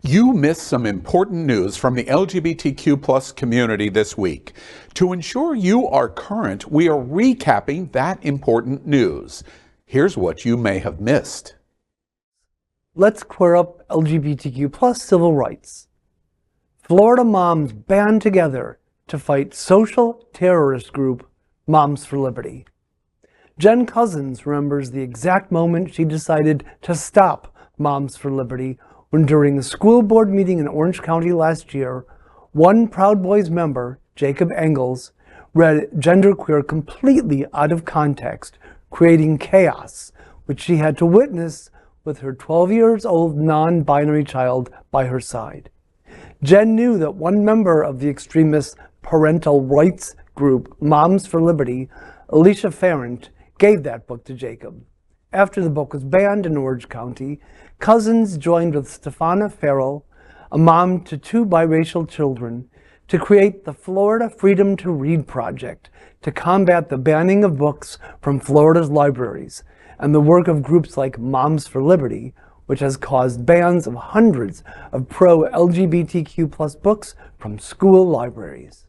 You missed some important news from the LGBTQ+ community this week. To ensure you are current, we are recapping that important news. Here's what you may have missed. Let's clear up LGBTQ+ civil rights. Florida moms band together to fight social terrorist group Moms for Liberty. Jen Cousins remembers the exact moment she decided to stop Moms for Liberty when, during a school board meeting in Orange County last year, one Proud Boys member, Jacob Engels, read genderqueer completely out of context, creating chaos, which she had to witness with her 12-year-old non-binary child by her side. Jen knew that one member of the extremist parental rights group, Moms for Liberty, Alicia Farrant, gave that book to Jacob. After the book was banned in Orange County, Cousins joined with Stefana Farrell, a mom to 2 biracial children, to create the Florida Freedom to Read Project to combat the banning of books from Florida's libraries and the work of groups like Moms for Liberty, which has caused bans of hundreds of pro-LGBTQ+ books from school libraries.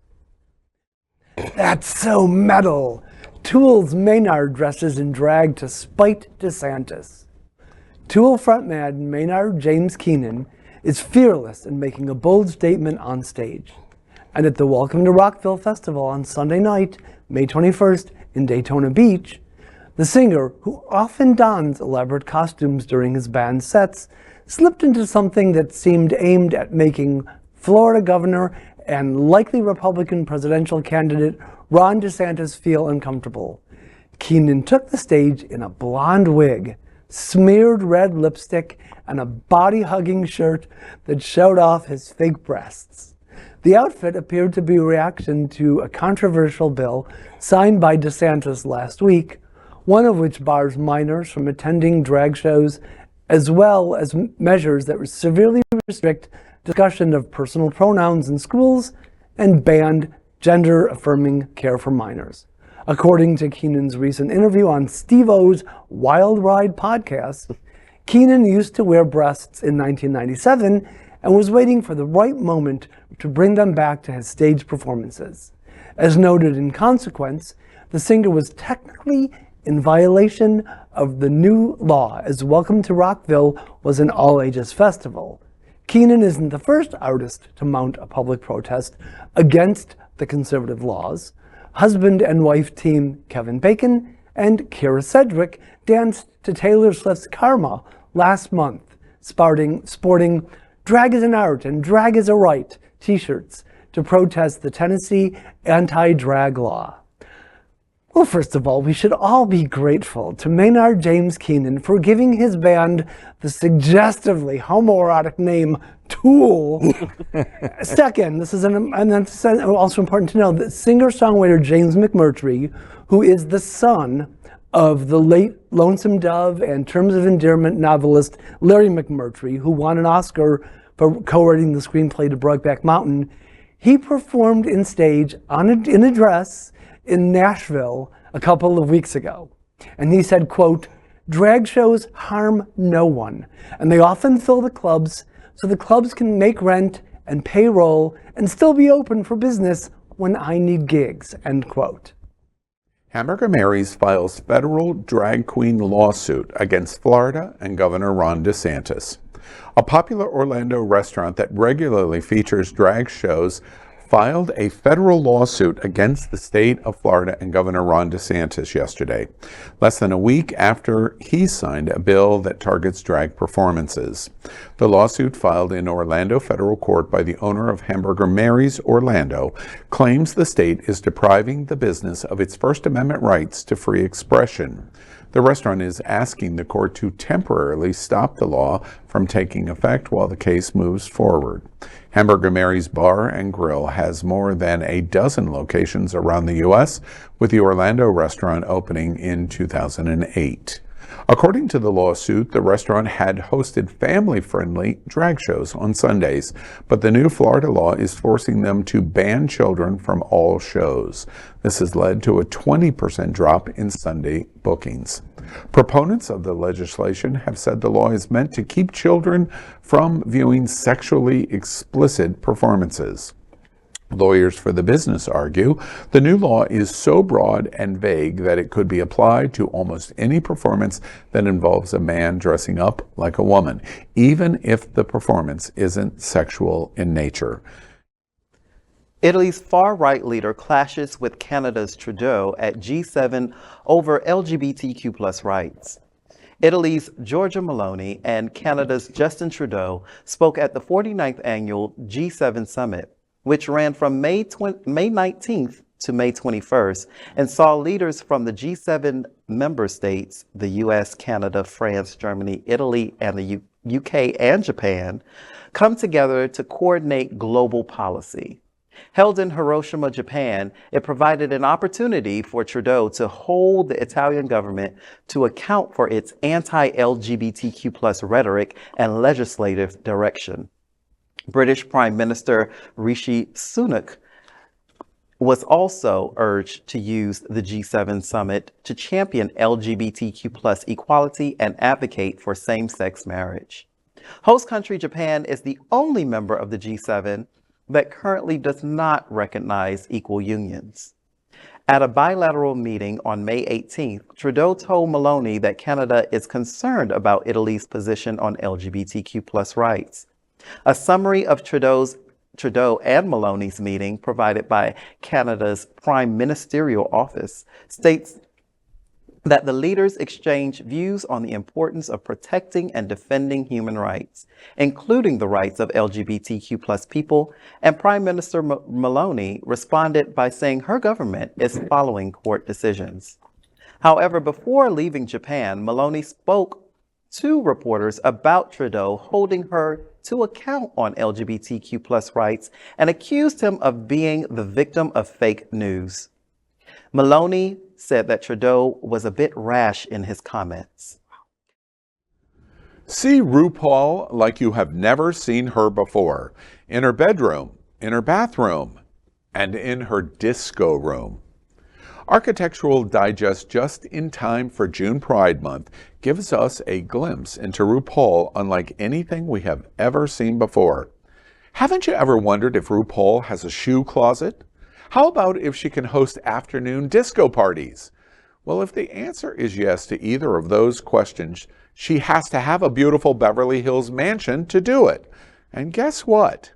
That's so metal! Tool's Maynard dresses in drag to spite DeSantis. Tool frontman Maynard James Keenan is fearless in making a bold statement on stage. And at the Welcome to Rockville Festival on Sunday night, May 21st, in Daytona Beach, the singer, who often dons elaborate costumes during his band sets, slipped into something that seemed aimed at making Florida governor and likely Republican presidential candidate Ron DeSantis feel uncomfortable. Keenan took the stage in a blonde wig, smeared red lipstick, and a body-hugging shirt that showed off his fake breasts. The outfit appeared to be a reaction to a controversial bill signed by DeSantis last week, one of which bars minors from attending drag shows, as well as measures that severely restrict discussion of personal pronouns in schools and banned gender-affirming care for minors. According to Keenan's recent interview on Steve-O's Wild Ride podcast, Keenan used to wear breasts in 1997 and was waiting for the right moment to bring them back to his stage performances. As noted in Consequence, the singer was technically in violation of the new law, as Welcome to Rockville was an all-ages festival. Keenan isn't the first artist to mount a public protest against the conservative laws. Husband and wife team Kevin Bacon and Kira Sedgwick danced to Taylor Swift's Karma last month, sporting "Drag is an art and drag is a right" t-shirts to protest the Tennessee anti-drag law. Well, first of all, we should all be grateful to Maynard James Keenan for giving his band the suggestively homoerotic name Tool. Second, and that's also important to know that singer-songwriter James McMurtry, who is the son of the late Lonesome Dove and Terms of Endearment novelist Larry McMurtry, who won an Oscar for co-writing the screenplay to Brokeback Mountain, he performed in a dress in Nashville a couple of weeks ago. And he said, quote, "Drag shows harm no one, and they often fill the clubs so the clubs can make rent and payroll and still be open for business when I need gigs," end quote. Hamburger Mary's files federal drag queen lawsuit against Florida and Governor Ron DeSantis. A popular Orlando restaurant that regularly features drag shows filed a federal lawsuit against the state of Florida and Governor Ron DeSantis yesterday, less than a week after he signed a bill that targets drag performances. The lawsuit, filed in Orlando federal court by the owner of Hamburger Mary's Orlando, claims the state is depriving the business of its First Amendment rights to free expression. The restaurant is asking the court to temporarily stop the law from taking effect while the case moves forward. Hamburger Mary's Bar and Grill has more than a dozen locations around the U.S., with the Orlando restaurant opening in 2008. According to the lawsuit, the restaurant had hosted family-friendly drag shows on Sundays, but the new Florida law is forcing them to ban children from all shows. This has led to a 20% drop in Sunday bookings. Proponents of the legislation have said the law is meant to keep children from viewing sexually explicit performances. Lawyers for the business argue the new law is so broad and vague that it could be applied to almost any performance that involves a man dressing up like a woman, even if the performance isn't sexual in nature. Italy's far-right leader clashes with Canada's Trudeau at G7 over LGBTQ+ rights. Italy's Giorgia Meloni and Canada's Justin Trudeau spoke at the 49th annual G7 summit, which ran from May 19th to May 21st, and saw leaders from the G7 member states, the US, Canada, France, Germany, Italy, and the UK and Japan, come together to coordinate global policy. Held in Hiroshima, Japan, it provided an opportunity for Trudeau to hold the Italian government to account for its anti-LGBTQ+ rhetoric and legislative direction. British Prime Minister Rishi Sunak was also urged to use the G7 summit to champion LGBTQ+ equality and advocate for same-sex marriage. Host country Japan is the only member of the G7 that currently does not recognize equal unions. At a bilateral meeting on May 18th, Trudeau told Meloni that Canada is concerned about Italy's position on LGBTQ+ rights. A summary of Trudeau and Meloni's meeting, provided by Canada's Prime Ministerial Office, states that the leaders exchanged views on the importance of protecting and defending human rights, including the rights of LGBTQ+ people, and Prime Minister Meloni responded by saying her government is following court decisions. However, before leaving Japan, Meloni spoke to reporters about Trudeau holding her to account on LGBTQ+ rights and accused him of being the victim of fake news. Meloni said that Trudeau was a bit rash in his comments. See RuPaul like you have never seen her before, in her bedroom, in her bathroom, and in her disco room. Architectural Digest, just in time for June Pride Month, gives us a glimpse into RuPaul unlike anything we have ever seen before. Haven't you ever wondered if RuPaul has a shoe closet? How about if she can host afternoon disco parties? Well, if the answer is yes to either of those questions, she has to have a beautiful Beverly Hills mansion to do it. And guess what?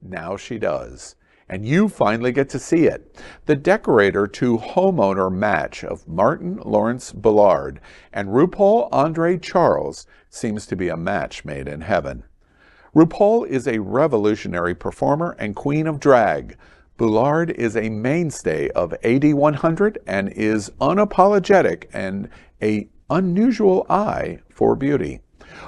Now she does. And you finally get to see it. The decorator to homeowner match of Martin Lawrence Bullard and RuPaul Andre Charles seems to be a match made in heaven. RuPaul is a revolutionary performer and queen of drag. Bullard is a mainstay of AD 100 and is unapologetic and an unusual eye for beauty.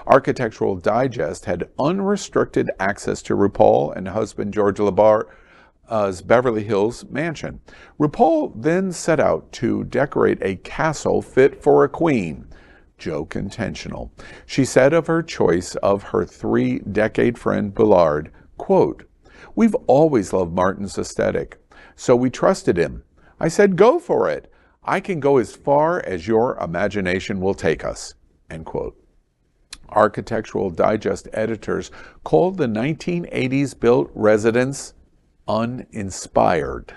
Architectural Digest had unrestricted access to RuPaul and husband George LeBar's Beverly Hills mansion. RuPaul then set out to decorate a castle fit for a queen. Joke intentional. She said of her choice of her 3-decade friend Bullard, quote, "We've always loved Martin's aesthetic, so we trusted him. I said, go for it. I can go as far as your imagination will take us," end quote. Architectural Digest editors called the 1980s built residence uninspired.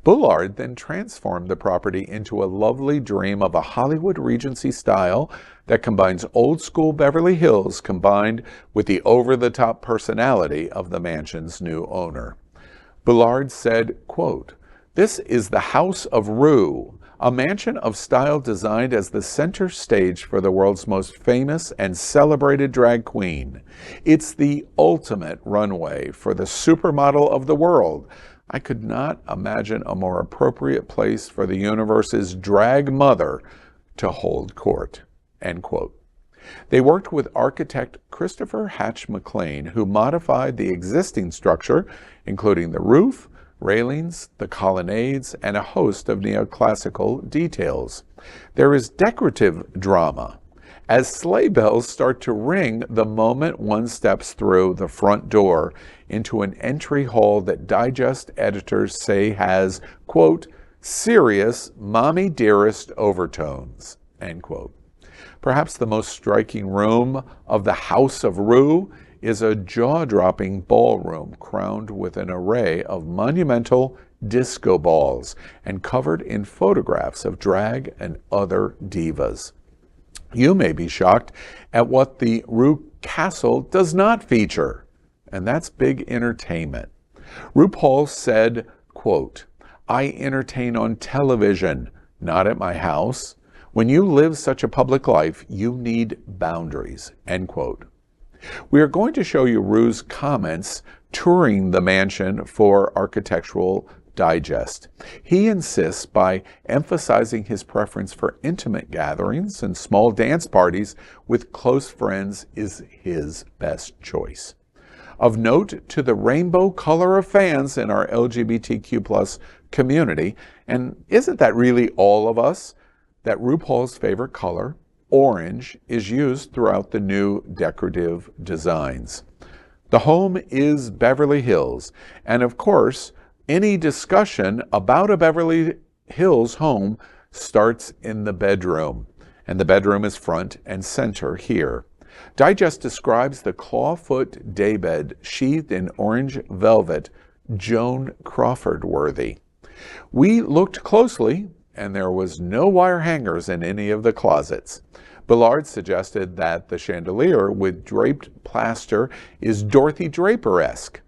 Bullard then transformed the property into a lovely dream of a Hollywood Regency style that combines old-school Beverly Hills combined with the over-the-top personality of the mansion's new owner. Bullard said, quote, "This is the House of Ru, a mansion of style designed as the center stage for the world's most famous and celebrated drag queen. It's the ultimate runway for the supermodel of the world. I could not imagine a more appropriate place for the universe's drag mother to hold court," end quote. They worked with architect Christopher Hatch McLean, who modified the existing structure, including the roof, railings, the colonnades, and a host of neoclassical details. There is decorative drama, as sleigh bells start to ring the moment one steps through the front door into an entry hall that Digest editors say has, quote, serious mommy dearest overtones, end quote. Perhaps the most striking room of the House of Ru is a jaw-dropping ballroom crowned with an array of monumental disco balls and covered in photographs of drag and other divas. You may be shocked at what the Ru Castle does not feature, and that's big entertainment. RuPaul said, quote, I entertain on television, not at my house. When you live such a public life, you need boundaries, end quote. We are going to show you Ru's comments touring the mansion for Architectural Digest. He insists by emphasizing his preference for intimate gatherings and small dance parties with close friends is his best choice. Of note to the rainbow color of fans in our LGBTQ plus community, and isn't that really all of us, that RuPaul's favorite color, orange, is used throughout the new decorative designs. The home is Beverly Hills, and of course, any discussion about a Beverly Hills home starts in the bedroom, and the bedroom is front and center here. Digest describes the clawfoot daybed sheathed in orange velvet, Joan Crawford worthy. We looked closely, and there was no wire hangers in any of the closets. Billard suggested that the chandelier with draped plaster is Dorothy Draper-esque.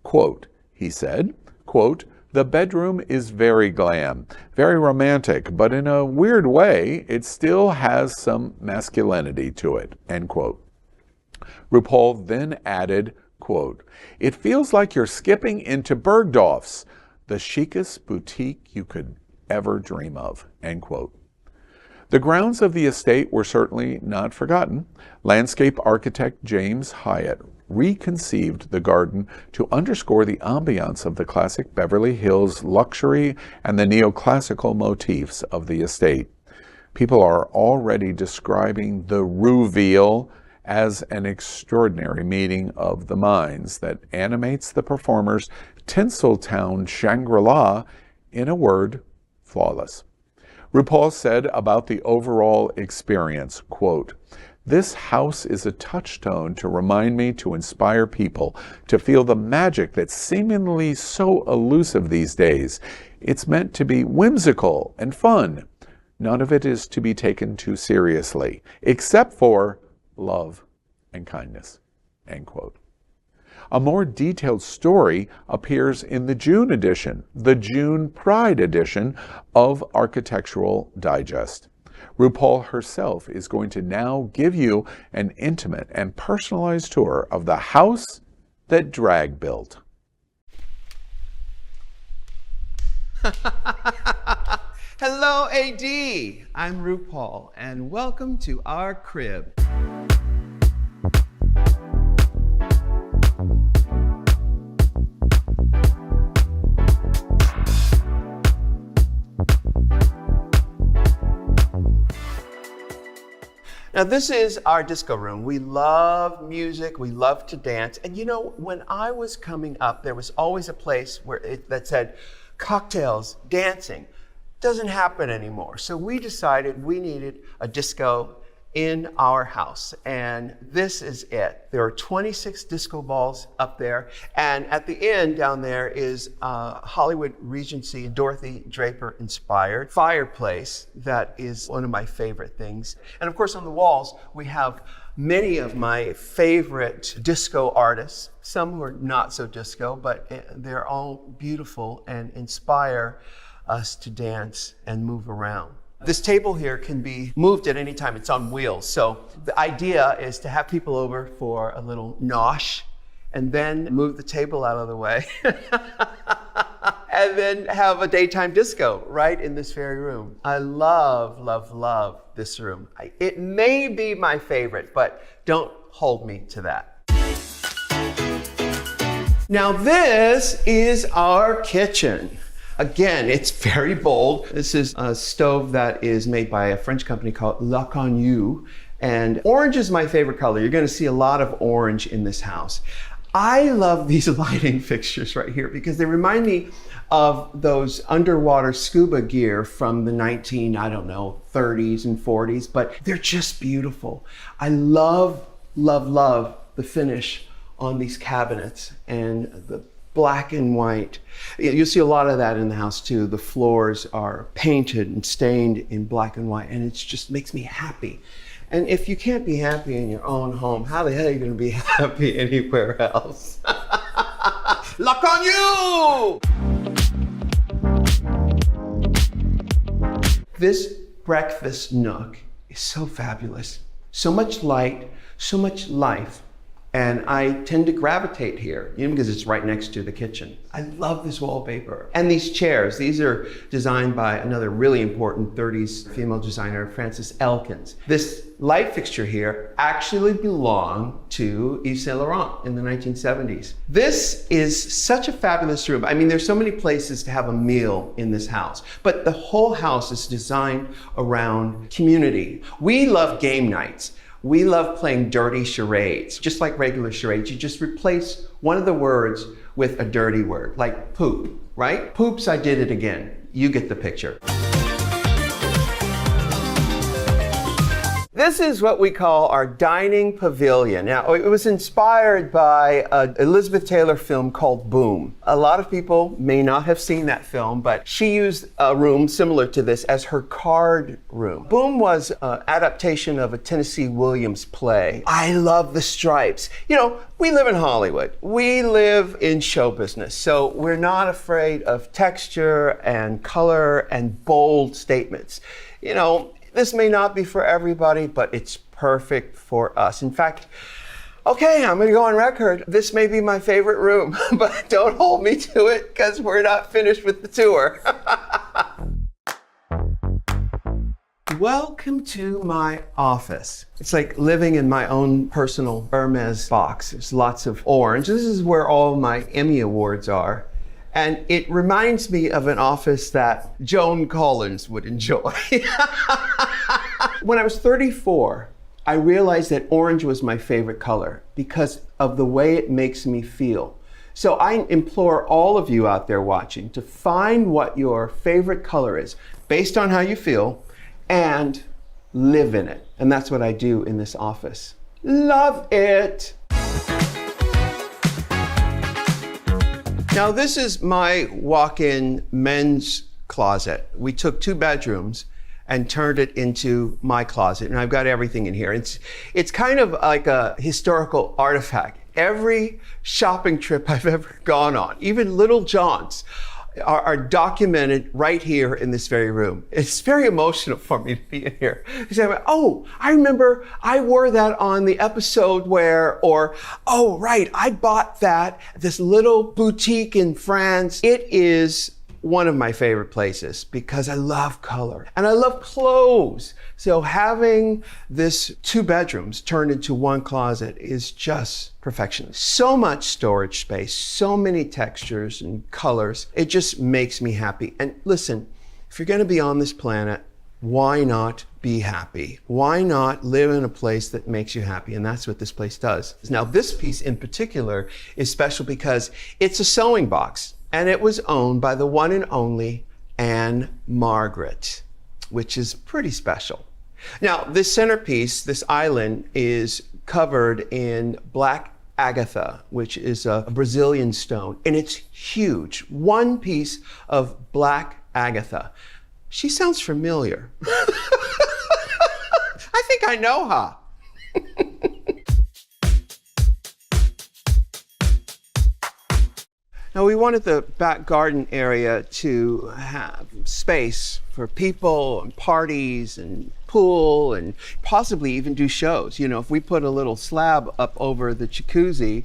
Quote, he said, quote, the bedroom is very glam, very romantic, but in a weird way, it still has some masculinity to it, end quote. RuPaul then added, quote, it feels like you're skipping into Bergdorf's, the chicest boutique you could ever dream of, end quote. The grounds of the estate were certainly not forgotten. Landscape architect James Hyatt reconceived the garden to underscore the ambiance of the classic Beverly Hills luxury and the neoclassical motifs of the estate. People are already describing the Ruveal as an extraordinary meeting of the minds that animates the performer's Tinseltown Shangri-La, in a word, flawless. RuPaul said about the overall experience, quote, this house is a touchstone to remind me to inspire people to feel the magic that's seemingly so elusive these days. It's meant to be whimsical and fun. None of it is to be taken too seriously, except for love and kindness, end quote. A more detailed story appears in the June edition, the June Pride edition of Architectural Digest. RuPaul herself is going to now give you an intimate and personalized tour of the house that drag built. Hello, AD. I'm RuPaul, and welcome to our crib. Now, this is our disco room. We love music, we love to dance. And you know, when I was coming up, there was always a place that said cocktails, dancing. Doesn't happen anymore. So we decided we needed a disco in our house. And this is it. There are 26 disco balls up there. And at the end down there is Hollywood Regency Dorothy Draper inspired fireplace that is one of my favorite things. And of course on the walls we have many of my favorite disco artists, some who are not so disco, but they're all beautiful and inspire us to dance and move around. This table here can be moved at any time. It's on wheels. So the idea is to have people over for a little nosh and then move the table out of the way and then have a daytime disco right in this very room. I love, love, love this room. It may be my favorite, but don't hold me to that. Now this is our kitchen. Again, it's very bold. This is a stove that is made by a French company called La Connue. And orange is my favorite color. You're gonna see a lot of orange in this house. I love these lighting fixtures right here because they remind me of those underwater scuba gear from the 30s and 40s, but they're just beautiful. I love, love, love the finish on these cabinets and the black and white. You'll see a lot of that in the house too. The floors are painted and stained in black and white, and it just makes me happy. And if you can't be happy in your own home, how the hell are you going to be happy anywhere else? Luck on you! This breakfast nook is so fabulous. So much light, so much life. And I tend to gravitate here, because it's right next to the kitchen. I love this wallpaper. And these chairs, these are designed by another really important 30s female designer, Frances Elkins. This light fixture here actually belonged to Yves Saint Laurent in the 1970s. This is such a fabulous room. I mean, there's so many places to have a meal in this house, but the whole house is designed around community. We love game nights. We love playing dirty charades, just like regular charades. You just replace one of the words with a dirty word, like poop, right? Poops, I did it again. You get the picture. This is what we call our dining pavilion. Now, it was inspired by an Elizabeth Taylor film called Boom. A lot of people may not have seen that film, but she used a room similar to this as her card room. Boom was an adaptation of a Tennessee Williams play. I love the stripes. We live in Hollywood. We live in show business, so we're not afraid of texture and color and bold statements. This may not be for everybody, but it's perfect for us. In fact, okay, I'm gonna go on record. This may be my favorite room, but don't hold me to it because we're not finished with the tour. Welcome to my office. It's like living in my own personal Hermes box. There's lots of orange. This is where all my Emmy Awards are. And it reminds me of an office that Joan Collins would enjoy. When I was 34, I realized that orange was my favorite color because of the way it makes me feel. So I implore all of you out there watching to find what your favorite color is based on how you feel and live in it. And that's what I do in this office. Love it. Now this is my walk-in men's closet. We took 2 bedrooms and turned it into my closet, and I've got everything in here. It's kind of like a historical artifact. Every shopping trip I've ever gone on, even Little John's, are documented right here in this very room. It's very emotional for me to be in here. Because I went, oh, I remember I wore that on the episode where, or, oh, right, I bought that at this little boutique in France. It is one of my favorite places because I love color and I love clothes. So having this 2 bedrooms turned into 1 closet is just perfection. So much storage space, so many textures and colors. It just makes me happy. And listen, if you're going to be on this planet, why not be happy? Why not live in a place that makes you happy? And that's what this place does. Now, this piece in particular is special because it's a sewing box. And it was owned by the one and only Anne Margaret, which is pretty special. Now, this centerpiece, this island, is covered in black agatha, which is a Brazilian stone, and it's huge. 1 piece of black agatha. She sounds familiar. I think I know her. Now, we wanted the back garden area to have space for people and parties and pool and possibly even do shows. If we put a little slab up over the jacuzzi,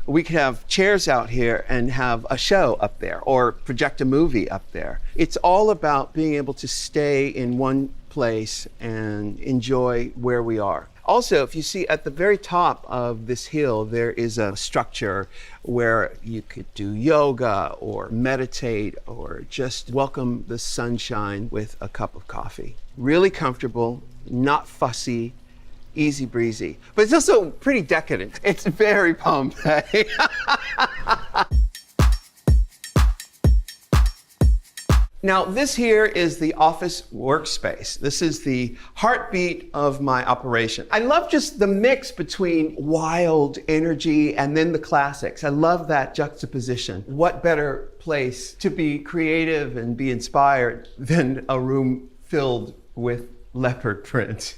we could have chairs out here and have a show up there or project a movie up there. It's all about being able to stay in one place and enjoy where we are. Also, if you see at the very top of this hill, there is a structure where you could do yoga or meditate or just welcome the sunshine with a cup of coffee. Really comfortable, not fussy, easy breezy. But it's also pretty decadent. It's very Pompeii. Now, this here is the office workspace. This is the heartbeat of my operation. I love just the mix between wild energy and then the classics. I love that juxtaposition. What better place to be creative and be inspired than a room filled with leopard print?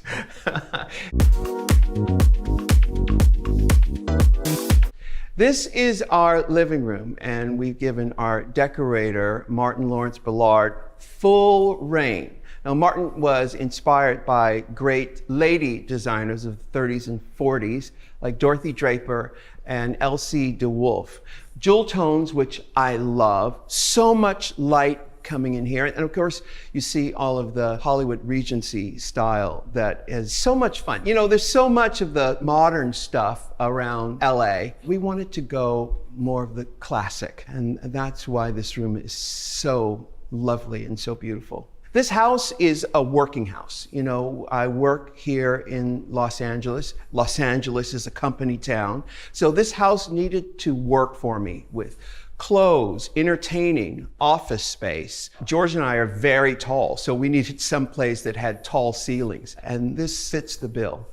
This is our living room, and we've given our decorator, Martin Lawrence Ballard, full reign. Now, Martin was inspired by great lady designers of the 30s and 40s, like Dorothy Draper and Elsie DeWolf. Jewel tones, which I love, so much light coming in here. And of course, you see all of the Hollywood Regency style that is so much fun. You know, there's so much of the modern stuff around LA. We wanted to go more of the classic, and that's why this room is so lovely and so beautiful. This house is a working house. You know, I work here in Los Angeles. Los Angeles is a company town. So this house needed to work for me with clothes, entertaining, office space. George and I are very tall, so we needed some place that had tall ceilings, and this fits the bill.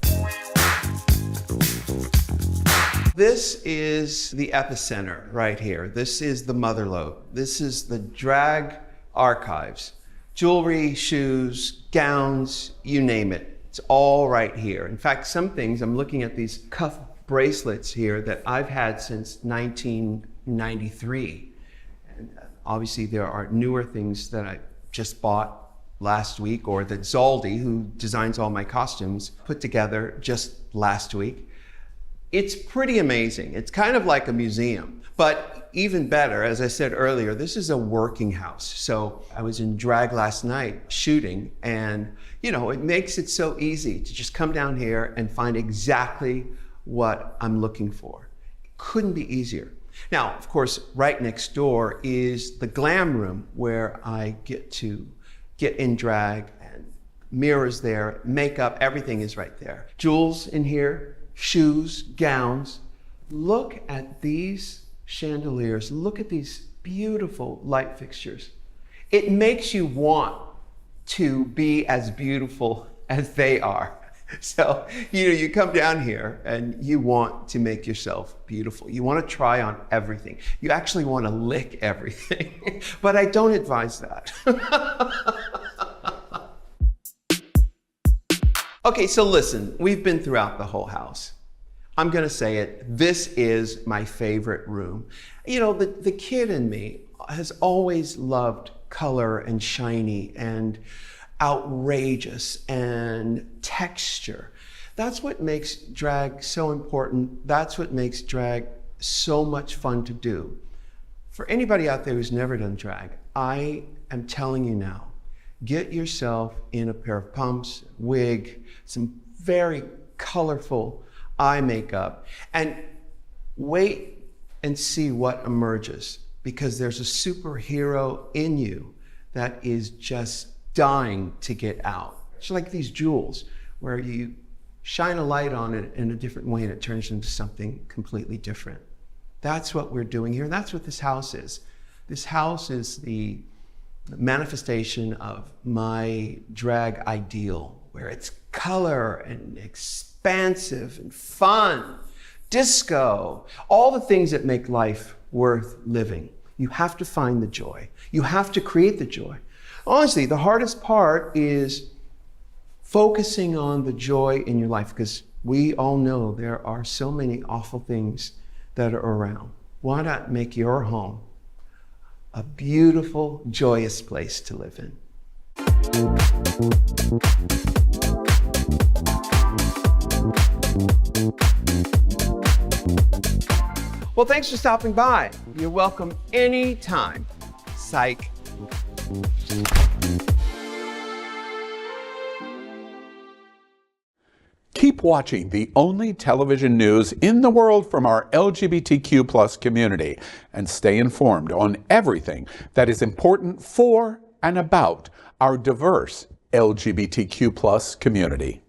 This is the epicenter right here. This is the mother lode. This is the drag archives. Jewelry, shoes, gowns, you name it. It's all right here. In fact, some things, I'm looking at these cuff bracelets here that I've had since 1993. And obviously there are newer things that I just bought last week, or that Zaldi, who designs all my costumes, put together just last week. It's pretty amazing. It's kind of like a museum, but even better, as I said earlier, this is a working house. So I was in drag last night shooting, and you know, it makes it so easy to just come down here and find exactly what I'm looking for. It couldn't be easier. Now, of course, right next door is the glam room where I get to get in drag, and mirrors there, makeup, everything is right there. Jewels in here, shoes, gowns. Look at these chandeliers. Look at these beautiful light fixtures. It makes you want to be as beautiful as they are. So, you know, you come down here and you want to make yourself beautiful. You want to try on everything. You actually want to lick everything. But I don't advise that. Okay, so listen, we've been throughout the whole house. I'm going to say it, this is my favorite room. You know, the kid in me has always loved color and shiny and outrageous and texture. That's what makes drag so important. That's what makes drag so much fun to do. For anybody out there who's never done drag, I am telling you now, get yourself in a pair of pumps, wig, some very colorful eye makeup, and wait and see what emerges, because there's a superhero in you that is just dying to get out. It's like these jewels where you shine a light on it in a different way and it turns into something completely different. That's what we're doing here. That's what this house is. This house is the manifestation of my drag ideal, where it's color and expansive and fun, disco, all the things that make life worth living. You have to find the joy. You have to create the joy. Honestly, the hardest part is focusing on the joy in your life, because we all know there are so many awful things that are around. Why not make your home a beautiful, joyous place to live in? Well, thanks for stopping by. You're welcome anytime. Psych. Keep watching the only television news in the world from our LGBTQ+ community and stay informed on everything that is important for and about our diverse LGBTQ+ community.